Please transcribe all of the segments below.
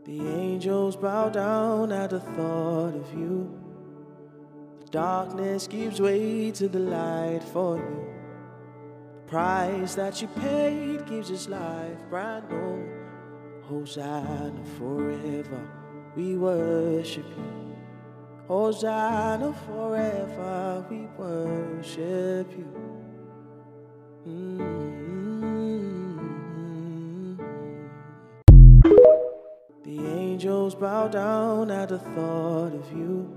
The angels bow down at the thought of you. The darkness gives way to the light for you. The price that you paid gives us life brand new. Hosanna forever, we worship you. Hosanna forever, we worship you. The angels bow down at the thought of you.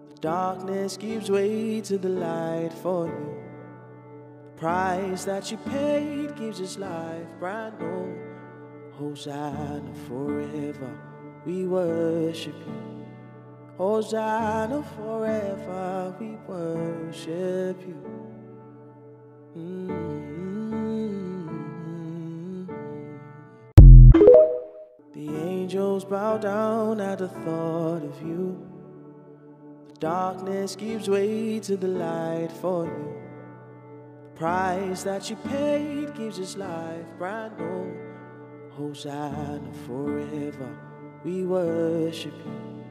The darkness gives way to the light for you. The price that you paid gives us life brand new. Hosanna forever, we worship you. Hosanna forever, we worship you. The angels bow down at the thought of you. The darkness gives way to the light for you. The price that you paid gives us life brand new. Hosanna forever, we worship you.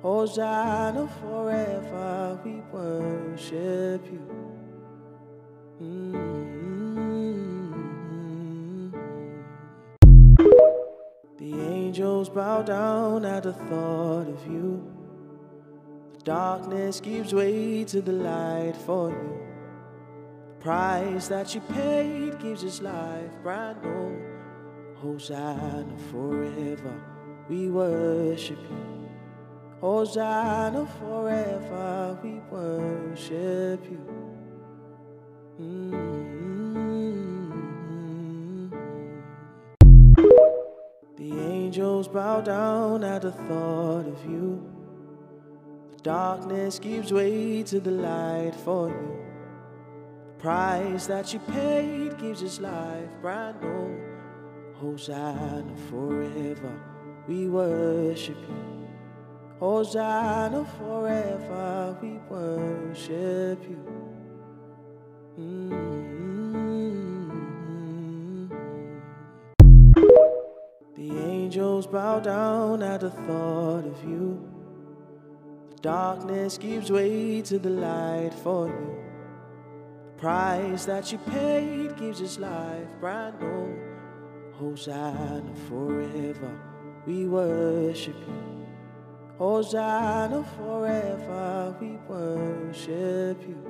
Hosanna forever, we worship you. The angels bow down at the thought of you. The darkness gives way to the light for you. The price that you paid gives us life brand new. Hosanna forever, we worship you. Hosanna forever, we worship you. The angels bow down at the thought of you. The darkness gives way to the light for you. The price that you paid gives us life brand new. Hosanna forever, we worship you. Hosanna forever, we worship you. The angels bow down at the thought of you. The darkness gives way to the light for you. The price that you paid gives us life brand new. Hosanna forever, we worship you. Hosanna forever, we worship you.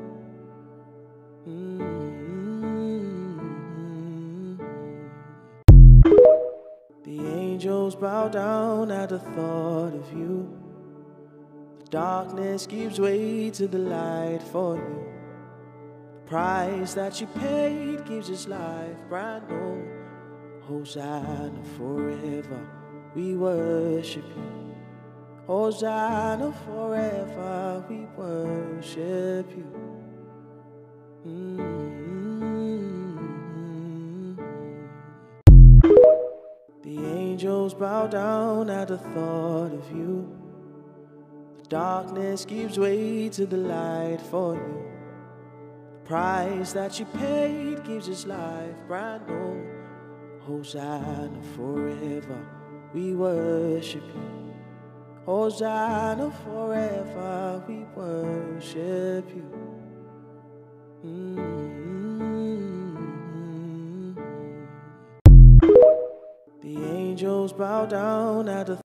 The angels bow down at the thought of you. The darkness gives way to the light for you. The price that you paid gives us life brand new. Hosanna forever, we worship you. Hosanna forever, we worship you. The angels bow down at the thought of you. The darkness gives way to the light for you. The price that you paid gives us life brand new. Hosanna forever, we worship you. Hosanna forever, we worship you. The angels bow down at the